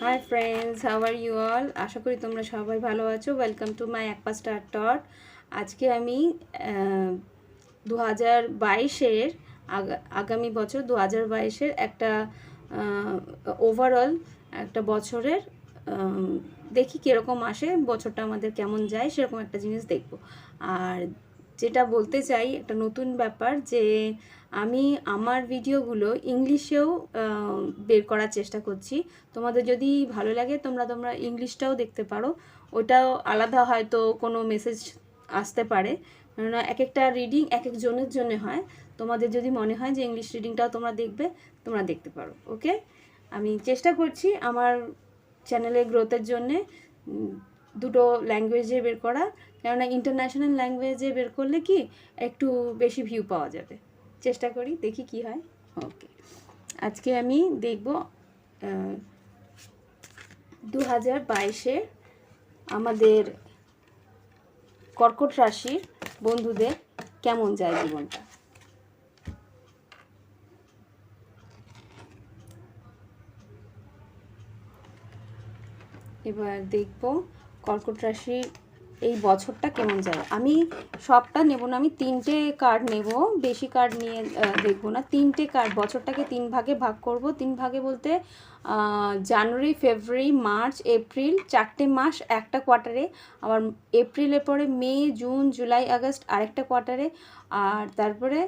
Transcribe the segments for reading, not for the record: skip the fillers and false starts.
High friends, how are you all? আশা করি তোমরা সবাই ভালো আছো। ওয়েলকাম টু মাই একপা স্টার টট। আজকে আমি 2022-এর আগামী বছর 2022-এর একটা ওভারঅল একটা বছরের দেখি কীরকম আসে, বছরটা আমাদের কেমন যায় সেরকম একটা জিনিস দেখব। আর যেটা বলতে চাই, একটা নতুন ব্যাপার যে আমি আমার ভিডিওগুলো ইংলিশেও বের করার চেষ্টা করছি। তোমাদের যদি ভালো লাগে তোমরা ইংলিশটাও দেখতে পারো, ওটাও আলাদা হয়তো কোনো মেসেজ আসতে পারে, কেননা এক একটা রিডিং এক একজনের জন্য হয়। তোমাদের যদি মনে হয় যে ইংলিশ রিডিংটাও তোমরা দেখবে, তোমরা দেখতে পারো। ওকে, আমি চেষ্টা করছি আমার চ্যানেলের গ্রোথের জন্যে দুটো ল্যাঙ্গুয়েজে বের করা, কেননা ইন্টারন্যাশনাল ল্যাঙ্গুয়েজে বের করলে কি একটু বেশি ভিউ পাওয়া যাবে। চেষ্টা করি, দেখি কি হয়। ওকে, আজকে আমি দেখব 2022-এ আমাদের কর্কট রাশির বন্ধুদের কেমন যায় জীবনটা। এবার দেখব কর্কট রাশির এই বছরটা কেমন যায়। আমি সবটা নেব না, আমি 3টে কার্ড নেব, বেশি কার্ড নিয়ে দেখব না। 3টে কার্ড, বছরটাকে 3 ভাগে ভাগ করব। 3 ভাগে বলতে জানুয়ারি, ফেব্রুয়ারি, মার্চ, এপ্রিল, 4টে মাস একটা কোয়ার্টারে। আবার এপ্রিলের পরে মে, জুন, জুলাই, আগস্ট আরেকটা কোয়ার্টারে। আর তারপরে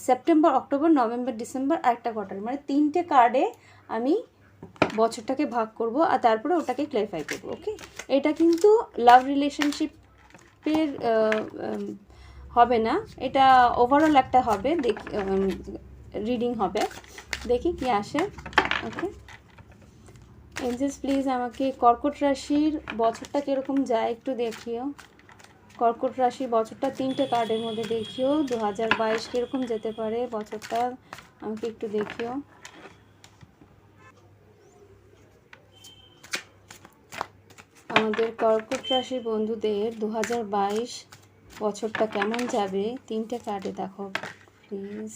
সেপ্টেম্বর, অক্টোবর, নভেম্বর, ডিসেম্বর আরেকটা কোয়ার্টারে। মানে 3টে কার্ডে আমি বছরটাকে ভাগ করব আর তারপরে ওটাকে ক্লারিফাই করব। ওকে, এটা কিন্তু লাভ রিলেশনশিপের হবে না, এটা ওভারঅল একটা হবে, রিডিং হবে। দেখি কি আসে। ওকে এঞ্জেলস, প্লিজ আমাকে কর্কট রাশির বছরটা কীরকম যায় একটু দেখিও। কর্কট রাশির বছরটা 3টে কার্ডের মধ্যে দেখিও। 2022 কীরকম যেতে পারে বছরটা, আমাকে একটু দেখিও। আমাদের কর্কট রাশি বন্ধুদের 2022 বছরটা কেমন যাবে 3টে কার্ডে দেখো প্লিজ।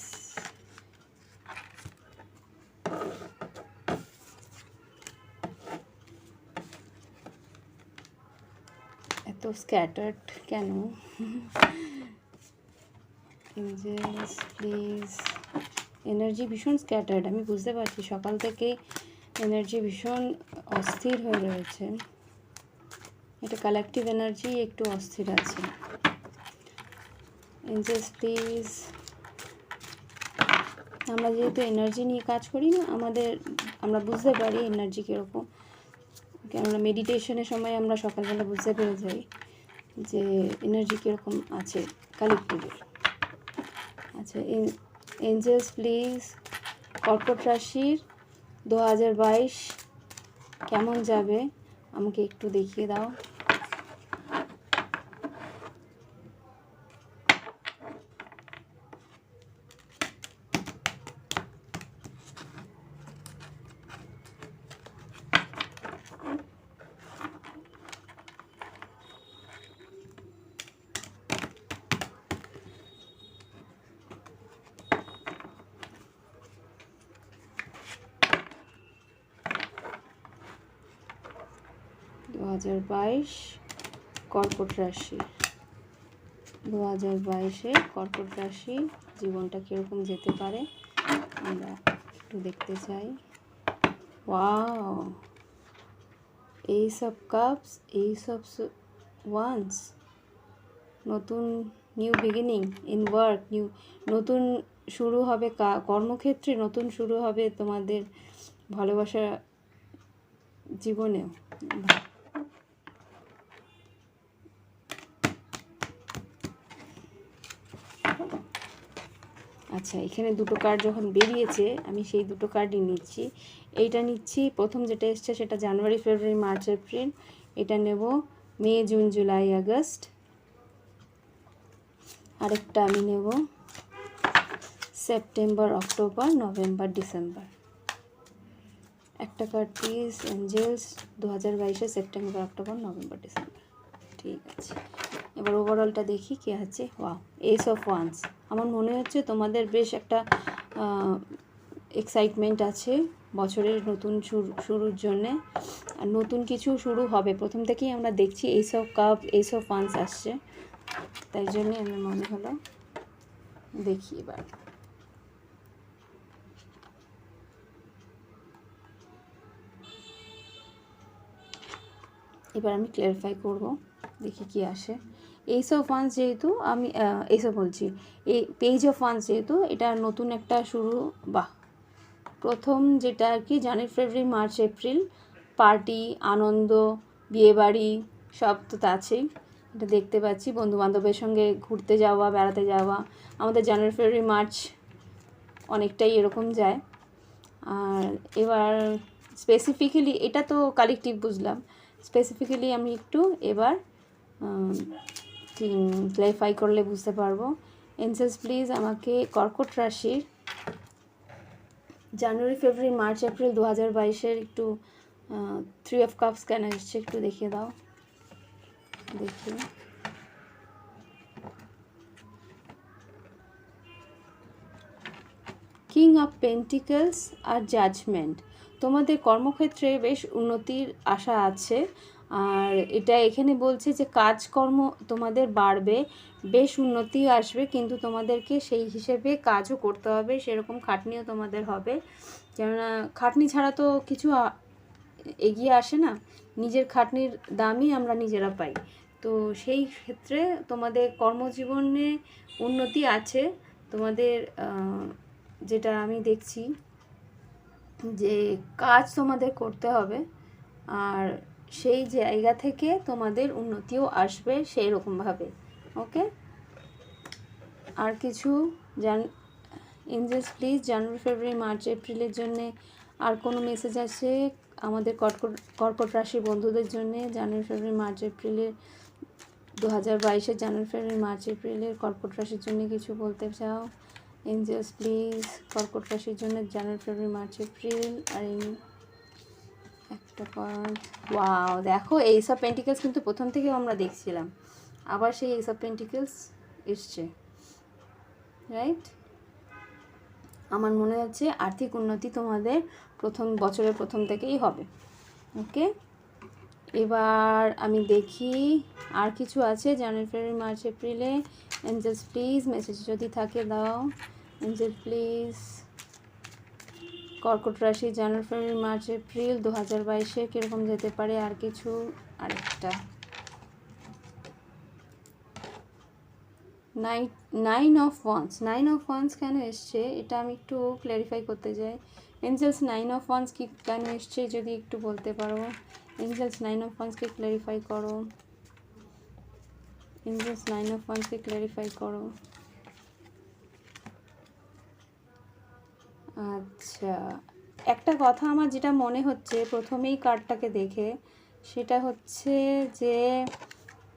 এত স্ক্যাটার্ড কেন? এঞ্জেলস প্লিজ, এনার্জি ভীষণ স্ক্যাটার্ড, আমি বুঝতে পারছি সকাল থেকে এনার্জি ভীষণ অস্থির হয়ে রয়েছে। এটা কালেকটিভ এনার্জি একটু অস্থির আছে। এঞ্জেলস প্লিজ, আমরা যেহেতু এনার্জি নিয়ে কাজ করি না, আমরা বুঝতে পারি এনার্জি কীরকম, কেননা মেডিটেশনের সময় আমরা সকালবেলা বুঝতে পেরে যাই যে এনার্জি কীরকম আছে কালেকটিভের। আচ্ছা, এঞ্জেলস প্লিজ, কর্কট রাশির 2022 কেমন যাবে আমাকে একটু দেখিয়ে দাও। কর্কট রাশি 2022-এ কর্কট রাশি জীবনটা কীরকম যেতে পারে আমরা একটু দেখতে চাই। Wow, ace of cups, ace of wands, নতুন নিউ বিগিনিং ইন ওয়ার্ক, নতুন শুরু হবে কর্মক্ষেত্রে, নতুন শুরু হবে তোমাদের ভালোবাসা জীবনেও। আচ্ছা, এখানে দুটো কার্ড যখন বেরিয়েছে আমি সেই দুটো কার্ডই নিচ্ছি। এইটা নিচ্ছি, প্রথম যেটা এসছে সেটা জানুয়ারি, ফেব্রুয়ারি, মার্চ, এপ্রিল। এটা নেব মে, জুন, জুলাই, আগস্ট। আরেকটা আমি নেব সেপ্টেম্বর, অক্টোবর, নভেম্বর, ডিসেম্বর। একটা কার্ড প্লিজ এঞ্জেলস, 2022-এ সেপ্টেম্বর, অক্টোবর, নভেম্বর, ডিসেম্বর। ঠিক আছে, এবার ওভারঅলটা দেখি কী আছে। ওয়াও, এইস অফ ওয়ান্স, আমার মনে হচ্ছে তোমাদের বেশ একটা এক্সাইটমেন্ট আছে, বছরের নতুন শুরুর জন্যে, আর নতুন কিছু শুরু হবে প্রথম থেকেই আমরা দেখছি। এইসব কাপ, এইসব ফান্স আসছে, তাই জন্যে আমার মনে হলো দেখি। এবার আমি ক্ল্যারিফাই করব, দেখি কি আসে। এইসব ফান্স যেহেতু আমি এইসব বলছি, এই পেজ অফ ফান্স যেহেতু এটা নতুন একটা শুরু, বাহ, প্রথম যেটা আর কি জানুয়ারি ফেব্রুয়ারি মার্চ এপ্রিল, পার্টি, আনন্দ, বিয়েবাড়ি সব তো আছেই। এটা দেখতে পাচ্ছি বন্ধুবান্ধবের সঙ্গে ঘুরতে যাওয়া, বেড়াতে যাওয়া। আমাদের জানুয়ারি ফেব্রুয়ারি মার্চ অনেকটাই এরকম যায়। আর এবার স্পেসিফিক্যালি এটা তো কালেকটিভ বুঝলাম, স্পেসিফিক্যালি আমি একটু এবার ক্লারিফাই করলে বুঝতে পারবো। এঞ্জেলস প্লিজ আমাকে কর্কট রাশির জানুয়ারি ফেব্রুয়ারি মার্চ এপ্রিল 2022-এর একটু 3 অফ কাপস কেন এসছে একটু দেখিয়ে দাও। দেখি, কিং অফ পেন্টিকলস আর জাজমেন্ট। তোমাদের কর্মক্ষেত্রে বেশ উন্নতির আশা আছে, আর এটা এখানে বলছে যে কাজকর্ম তোমাদের বাড়বে, বেশ উন্নতি আসবে, কিন্তু তোমাদেরকে সেই হিসেবে কাজও করতে হবে, সেরকম খাটনিও তোমাদের হবে। কেননা খাটনি ছাড়া তো কিছু এগিয়ে আসে না, নিজের খাটনির দামই আমরা নিজেরা পাই। তো সেই ক্ষেত্রে তোমাদের কর্মজীবনে উন্নতি আছে। তোমাদের যেটা আমি দেখছি যে কাজ তোমাদের করতে হবে, আর সেই জায়গা থেকে তোমাদের উন্নতিও আসবে সেই রকমভাবে। ওকে, আর কিছু Angeles please January February March এপ্রিলের জন্যে আর কোনো মেসেজ আছে আমাদের কর্কট রাশি বন্ধুদের জন্যে? জানুয়ারি ফেব্রুয়ারি মার্চ এপ্রিলের 2022-এর জানুয়ারি ফেব্রুয়ারি মার্চ এপ্রিলের কর্কট রাশির জন্য কিছু বলতে চাও? এঞ্জেলস প্লিজ কর্কট রাশির জন্য জানুয়ারি ফেব্রুয়ারি মার্চ এপ্রিল। আর একটা কার্ড, ওয়াও, দেখো এইস অফ পেন্টিকলস কিন্তু প্রথম থেকে আমরা দেখছিলাম, আবার সেই এইস অফ পেন্টিকলস এসছে, রাইট? আমার মনে হচ্ছে আর্থিক উন্নতি তোমাদের বছরের প্রথম থেকেই হবে। ওকে, এবার আমি দেখি আর কিছু আছে জানুয়ারি ফেব্রুয়ারি মার্চ এপ্রিলে। এঞ্জেলস প্লিজ মেসেজ যদি থাকে দাও। এঞ্জেল প্লিজ কর্কট রাশি জানুয়ারি ফেব্রুয়ারি মার্চ এপ্রিল 2022-এ কীরকম যেতে পারে? আর কিছু, আরেকটা নাইন অফ ওয়ান্স কেন এসছে এটা আমি একটু ক্ল্যারিফাই করতে চাই। এঞ্জেলস 9 অফ ওয়ান্স কি কেন এসছে যদি একটু বলতে পারো? এঞ্জেলস 9 অফ ওয়ান্সকে ক্ল্যারিফাই করো। এঞ্জেলস 9 অফ ওয়ান্সকে ক্ল্যারিফাই করো। আচ্ছা, একটা কথা আমার যেটা মনে হচ্ছে প্রথমেই কার্ডটাকে দেখে, সেটা হচ্ছে যে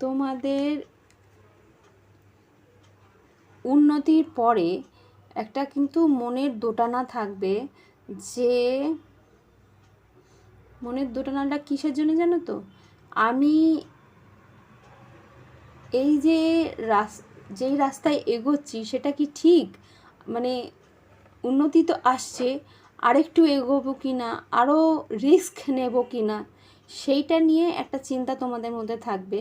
তোমাদের উন্নতির পরে একটা কিন্তু মনের দোটানা থাকবে, যে মনের দোটানাটা কিসের জন্য জানো তো? আমি এই যে যেই রাস্তায় এগোচ্ছি সেটা কি ঠিক, মানে উন্নতি তো আসছে, আরেকটু এগোবো কি না, আরও রিস্ক নেব কি না, সেইটা নিয়ে একটা চিন্তা তোমাদের মধ্যে থাকবে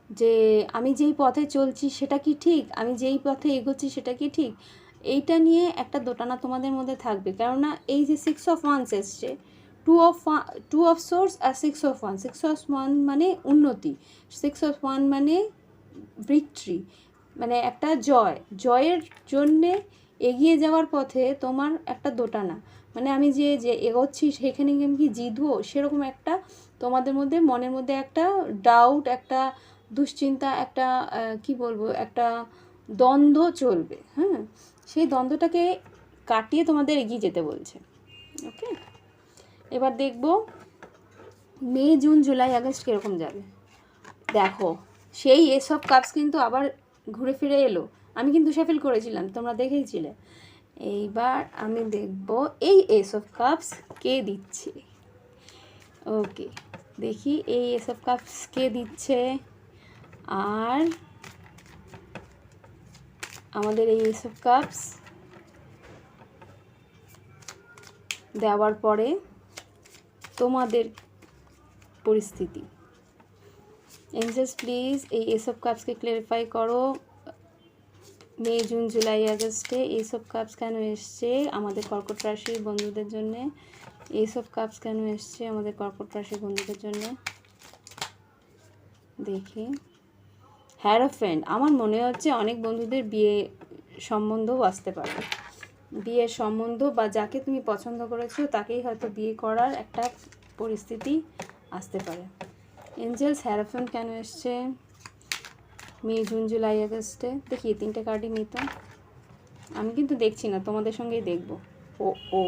যে আমি যেই পথে চলছি সেটা কি ঠিক, আমি যেই পথে এগোচ্ছি সেটা কি ঠিক, এইটা নিয়ে একটা দোটানা তোমাদের মধ্যে থাকবে। কেননা এই যে 6 অফ ওয়ান্স এসছে, টু অফ সোর্স আর 6 অফ ওয়ান। 6 অফ ওয়ান মানে উন্নতি, 6 অফ ওয়ান মানে ভিক্টরি, মানে একটা জয়ের জন্যে এগিয়ে যাওয়ার পথে তোমার একটা দোটানা, মানে আমি যে এগোচ্ছি সেখানে আমি কি জিতবো, সেরকম একটা তোমাদের মধ্যে মনের মধ্যে একটা ডাউট, একটা দুশ্চিন্তা, একটা কি বলবো, একটা দ্বন্দ্ব চলবে। হ্যাঁ, সেই দ্বন্দ্বটাকে কাটিয়ে তোমাদের এগিয়ে যেতে বলছে। ওকে, এবার দেখবো মে জুন জুলাই আগস্ট কীরকম যাবে। দেখো সেই এস অফ কাপস কিন্তু আবার ঘুরে ফিরে এলো, আমি কিন্তু শাফল করেছিলাম, তোমরা দেখেইছিলে। এইবার আমি দেখব এই এস অফ কাপস কে দিচ্ছে। ওকে, দেখি এই এস অফ কাপস কে দিচ্ছে। আর আমাদের এই এস অফ কাপস দেওয়ার পরে তোমাদের পরিস্থিতি। এঞ্জেলস প্লিজ এই এস অফ কাপসকে ক্লিয়ারিফাই করো। মে, জুন, জুলাই, আগস্টে এস অফ কাপস কেন এসছে আমাদের কর্কট রাশির বন্ধুদের জন্য? এস অফ কাপস কেন এসছে আমাদের কর্কট রাশির বন্ধুদের জন্য? দেখি। হ্যারোফেন্ট, আমার মনে হচ্ছে অনেক বন্ধুদের বিয়ে সম্বন্ধও আসতে পারে। বিয়ের সম্বন্ধ বা যাকে তুমি পছন্দ করেছো তাকেই হয়তো বিয়ে করার একটা পরিস্থিতি আসতে পারে। এঞ্জেলস হ্যারোফেন্ট কেন এসছে মে, জুন, জুলাই, আগস্টে? দেখি তিনটে কার্ডই নিত। আমি কিন্তু দেখছি না, তোমাদের সঙ্গেই দেখব। ও ও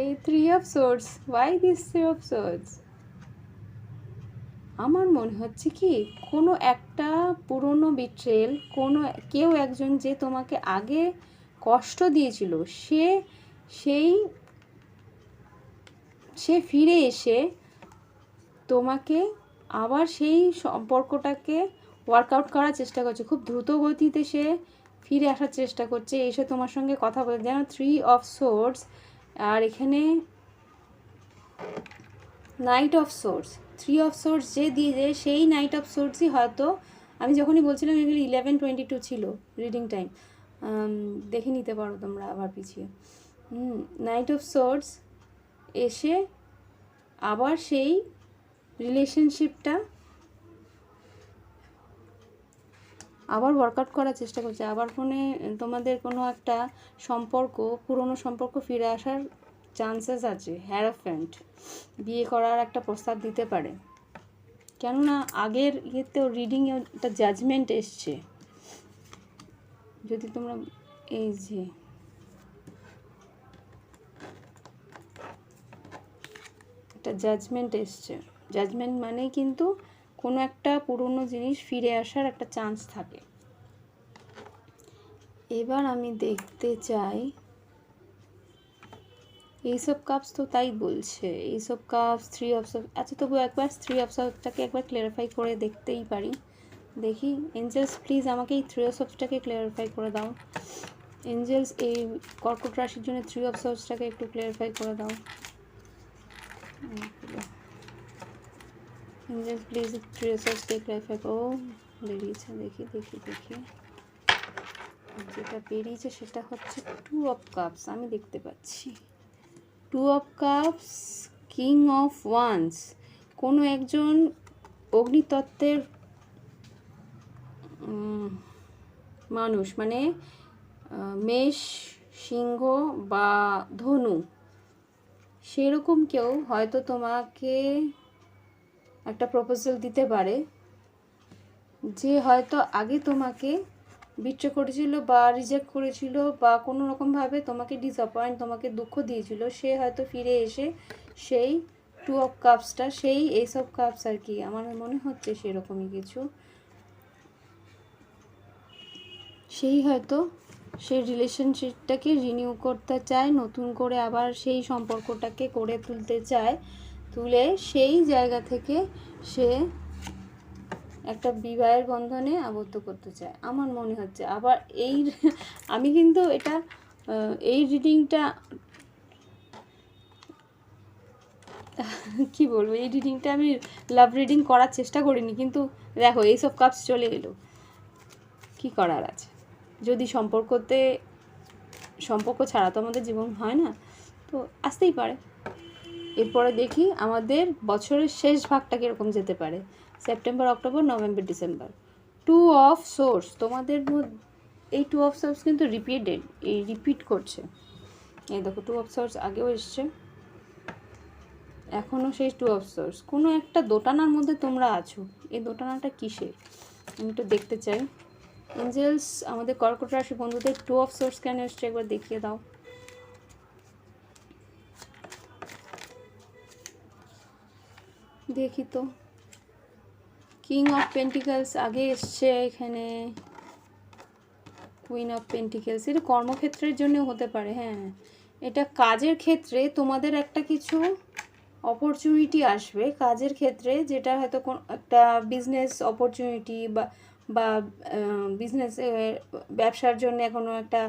এই 3 of swords, why this 3 of swords? আমার মনে হচ্ছে কি কোনো একটা পুরনো বিট্রেল, কোনো কেউ একজন যে তোমাকে আগে কষ্ট দিয়েছিল সে ফিরে এসে তোমাকে আবার সেই সম্পর্কটাকে ওয়ার্কআউট করার চেষ্টা করছে। খুব দ্রুত গতিতে সে ফিরে আসার চেষ্টা করছে, এসে তোমার সঙ্গে কথা বলে। যেন 3 অফ সোর্স, আর এখানে night of swords. 3 of swords যে দিয়ে সেই নাইট অফ সোর্সই হয়তো, আমি যখনই বলছিলাম এগুলি 11:22 ছিল রিডিং টাইম, দেখে নিতে পারো তোমরা আবার পিছিয়ে। নাইট অফ সোর্স এসে আবার সেই রিলেশনশিপটা আবার ওয়ার্কআউট করার চেষ্টা করছে। আবার ফোনে তোমাদের কোনো একটা সম্পর্ক, পুরনো সম্পর্ক ফিরে আসার চান্সেস আছে। হ্যারোফেন্ট বিয়ে করার একটা প্রস্তাব দিতে পারে, কেননা আগের ইয়েতেও রিডিংয়ে একটা জাজমেন্ট এসছে। যদি তোমরা এই যে একটা জাজমেন্ট এসছে, জাজমেন্ট মানে কিন্তু কোনো একটা পুরনো জিনিস ফিরে আসার একটা চান্স থাকে। এবার আমি দেখতে চাই এইসব কাপস, তো তাই বলছে এইসব কাপস 3 অফ সোর্স। আচ্ছা তবু একবার 3 অফ সোর্সটাকে একবার ক্লিয়ারিফাই করে দেখতেই পারি। দেখি এঞ্জেলস প্লিজ আমাকে এই 3 অফ সোর্সটাকে ক্লিয়ারিফাই করে দাও। এঞ্জেলস এই কর্কট রাশির জন্য 3 অফ সোর্সটাকে একটু ক্লিয়ারিফাই করে দাও। এঞ্জেলস প্লিজ 3 অফ সোর্সকে ক্লিয়ারিফাই করো। বেরিয়েছে, দেখি দেখি দেখি যেটা বেরিয়েছে সেটা হচ্ছে 2 অফ কাপস। আমি দেখতে পাচ্ছি 2 of cups, king of wands. কোনো একজন অগ্নিতত্ত্বের মানুষ, মানে মেষ, সিংহ বা ধনু, সেরকম কেউ হয়তো তোমাকে একটা প্রপোজাল দিতে পারে, যে হয়তো আগে তোমাকে বিট্রে করেছিল বা রিজেক্ট করেছিল বা কোনো রকমভাবে তোমাকে ডিসঅ্যাপয়েন্ট, তোমাকে দুঃখ দিয়েছিল, সে হয়তো ফিরে এসে সেই 2 অফ কাপসটা, সেই এস অফ কাপস আর কি, আমার মনে হচ্ছে সেরকমই কিছু। সেই হয়তো সেই রিলেশনশিপটাকে রিনিউ করতে চায়, নতুন করে আবার সেই সম্পর্কটাকে করে তুলতে চায়, তুলে সেই জায়গা থেকে সে একটা বিবাহের বন্ধনে আবদ্ধ করতে চায় আমার মনে হচ্ছে। আবার এই আমি কিন্তু এটা এই রিডিংটা কি বলবো, এই রিডিংটা আমি লাভ রিডিং করার চেষ্টা করিনি, কিন্তু দেখো এইসব কাপস চলে এলো, কি করার আছে। যদি সম্পর্ক ছাড়া তো আমাদের জীবন হয় না, তো আসতেই পারে। এরপরে দেখি আমাদের বছরের শেষ ভাগটা কীরকম যেতে পারে, September, October, November, December. 2 of swords তোমাদের এই 2 অফ সোর্স কিন্তু রিপিট করছে। এই দেখো 2 অফ সোর্স আগেও এসছে, এখনও সেই 2 অফ সোর্স। কোনো একটা দোটানার মধ্যে তোমরা আছো, এই দোটানাটা কিসের আমি একটু দেখতে চাই। এঞ্জেলস আমাদের কর্কট রাশি বন্ধুদের 2 অফ সোর্স কেন এসছে একবার দেখিয়ে দাও। দেখি তো, কিং অফ পেন্টিকলস আগে এসছে এখানে, কুইন অফ পেন্টিকলস। এটা কর্মক্ষেত্রের জন্য হতে পারে, হ্যাঁ এটা কাজের ক্ষেত্রে তোমাদের একটা কিছু অপরচুনিটি আসবে কাজের ক্ষেত্রে, যেটা হয়তো কোন একটা বিজনেস অপরচুনিটি বা বা বিজনেসে ব্যবসার জন্য কোনো একটা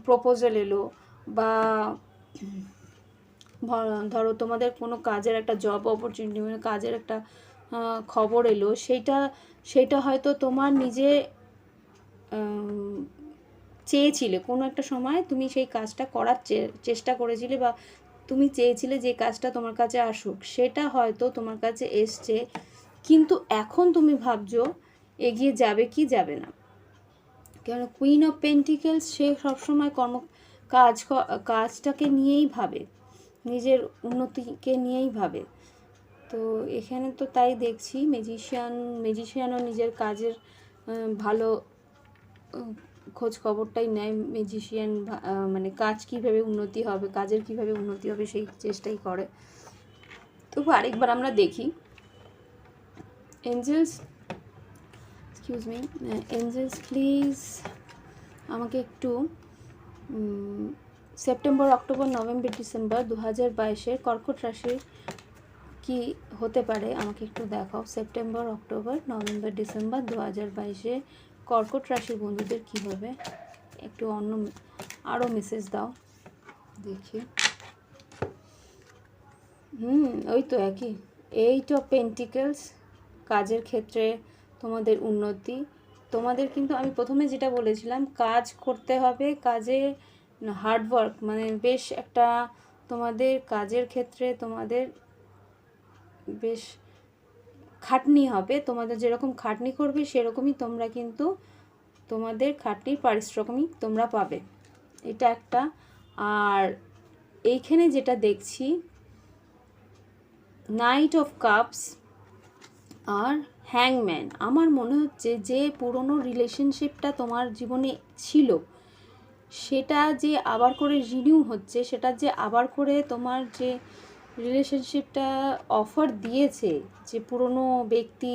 প্রপোজাল এলো, বা ধরো তোমাদের কোনো কাজের একটা জব অপরচুনিটি, মানে কাজের একটা খবর এলো, সেটা হয়তো তোমার নিজে চেয়েছিলে, কোনো একটা সময় তুমি সেই কাজটা করার চেষ্টা করেছিলে, বা তুমি চেয়েছিলে যে কাজটা তোমার কাছে আসুক, সেটা হয়তো তোমার কাছে এসছে, কিন্তু এখন তুমি ভাবছো এগিয়ে যাবে কি যাবে না। কেন কুইন অফ পেন্টিকেলস, সে সবসময় কাজটাকে নিয়েই ভাবে, নিজের উন্নতিকে নিয়েই ভাবে। তো এখানে তো তাই দেখছি, ম্যাজিশিয়ানও নিজের কাজের ভালো খোঁজ খবরটাই নেয়। ম্যাজিশিয়ান মানে কাজ কীভাবে উন্নতি হবে, কাজের কীভাবে উন্নতি হবে সেই চেষ্টাই করে। তবু আরেকবার আমরা দেখি angels, excuse me, angels please আমাকে একটু সেপ্টেম্বর, অক্টোবর, নভেম্বর, ডিসেম্বর 2022 কর্কট রাশির কি হতে পারে আমাকে একটু দেখাও। সেপ্টেম্বর, অক্টোবর, নভেম্বর, ডিসেম্বর 2022 কর্কট রাশির বন্ধুদের কী হবে, একটু আরও মেসেজ দাও দেখি। ওই তো একই, 8 অফ পেন্টিকেলস, কাজের ক্ষেত্রে তোমাদের উন্নতি। তোমাদের কিন্তু আমি প্রথমে যেটা বলেছিলাম, কাজ করতে হবে, কাজে হার্ডওয়ার্ক, মানে বেশ একটা তোমাদের কাজের ক্ষেত্রে তোমাদের বেশ খাটনি হবে। তোমাদের যেরকম খাটনি করবে সেরকমই তোমরা কিন্তু তোমাদের খাটনির পারিশ্রমিক তোমরা পাবে, এটা একটা। আর এইখানে যেটা দেখছি, নাইট অফ কাপস আর হ্যাংম্যান, আমার মনে হচ্ছে যে পুরনো রিলেশনশিপটা তোমার জীবনে ছিল, সেটা যে আবার করে রিনিউ হচ্ছে, সেটা যে আবার করে তোমার যে রিলেশনশিপটা অফার দিয়েছে, যে পুরনো ব্যক্তি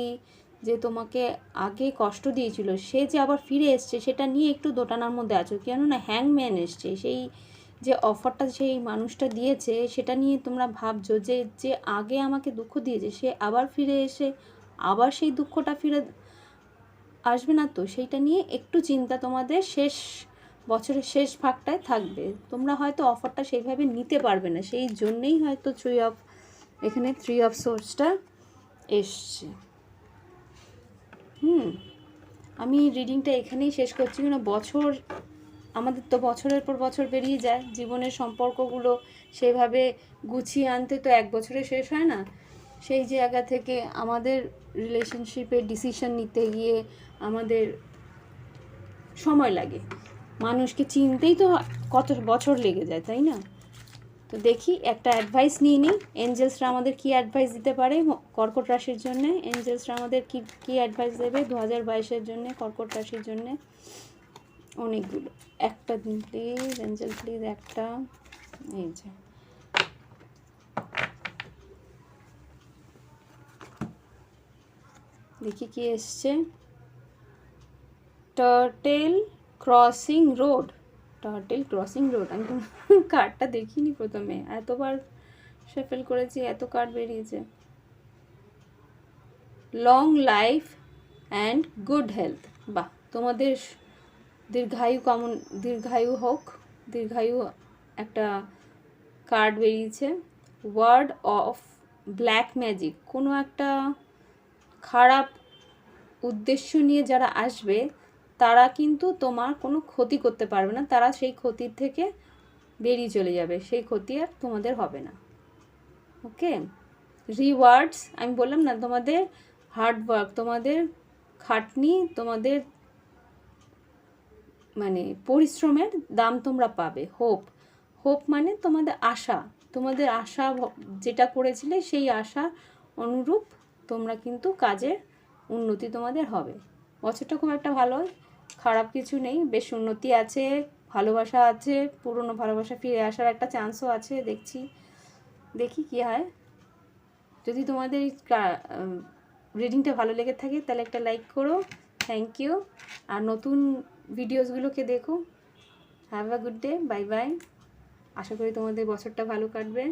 যে তোমাকে আগে কষ্ট দিয়েছিল, সে যে আবার ফিরে এসছে, সেটা নিয়ে একটু দোটানার মধ্যে আছো। কেননা হ্যাংম্যান এসছে, সেই যে অফারটা সেই মানুষটা দিয়েছে, সেটা নিয়ে তোমরা ভাবছো যে যে আগে আমাকে দুঃখ দিয়েছে, সে আবার ফিরে এসে আবার সেই দুঃখটা ফিরে আসবে না তো, সেইটা নিয়ে একটু চিন্তা তোমাদের বছরের শেষ ভাগটায় থাকবে। তোমরা হয়তো অফারটা সেইভাবে নিতে পারবে না, সেই জন্যেই হয়তো এখানে 3 অফ সোর্সটা এসছে। আমি রিডিংটা এখানেই শেষ করছি, কেন আমাদের তো বছরের পর বছর বেরিয়ে যায়, জীবনের সম্পর্কগুলো সেভাবে গুছিয়ে আনতে তো 1 বছরে শেষ হয় না। সেই জায়গা থেকে আমাদের রিলেশনশিপের ডিসিশন নিতে গিয়ে আমাদের সময় লাগে, মানুষকে চিনতেই তো কত বছর লেগে যায়, তাই না? তো দেখি একটা অ্যাডভাইস নিয়ে নিই, এঞ্জেলসরা আমাদের কি অ্যাডভাইস দিতে পারে কর্কট রাশির জন্য। এঞ্জেলসরা আমাদের কি অ্যাডভাইস দেবে 2022-এর জন্য কর্কট রাশির জন্য। অনেকগুলো, একটা দিন প্লিজ এঞ্জেল, প্লিজ একটা। এই যে দেখি কি এসছে, টার্টেল ক্রসিং রোড। আমি তো কার্ডটা দেখিনি প্রথমে, এতবার শেফেল করেছি, এত কার্ড বেরিয়েছে। Long life and good health, বাহ, তোমাদের দীর্ঘায়ু হোক, দীর্ঘায়ু একটা কার্ড বেরিয়েছে। ওয়ার্ড অফ ব্ল্যাক ম্যাজিক, কোনো একটা খারাপ উদ্দেশ্য নিয়ে যারা আসবে, তারা কিন্তু তোমার কোনো ক্ষতি করতে পারবে না, তারা সেই ক্ষতির থেকে বেরিয়ে চলে যাবে, সেই ক্ষতি আর তোমাদের হবে না। ওকে, রিওয়ার্ডস, আমি বললাম না, তোমাদের হার্ডওয়ার্ক, তোমাদের খাটনি, তোমাদের মানে পরিশ্রমের দাম তোমরা পাবে। হোপ মানে তোমাদের আশা যেটা করেছিলে, সেই আশা অনুরূপ তোমরা কিন্তু কাজের উন্নতি তোমাদের হবে। বছরটা খুব একটা ভালো, খারাপ কিছু নেই, বেশ উন্নতি আছে, ভালোবাসা আছে, পুরনো ভালোবাসা ফিরে আসার একটা চান্সও আছে দেখি কী হয়। যদি তোমাদের রিডিংটা ভালো লেগে থাকে তাহলে একটা লাইক করো, থ্যাংক ইউ। আর নতুন ভিডিওসগুলোকে দেখো। Have a good day, bye bye. আশা করি তোমাদের বছরটা ভালো কাটবে।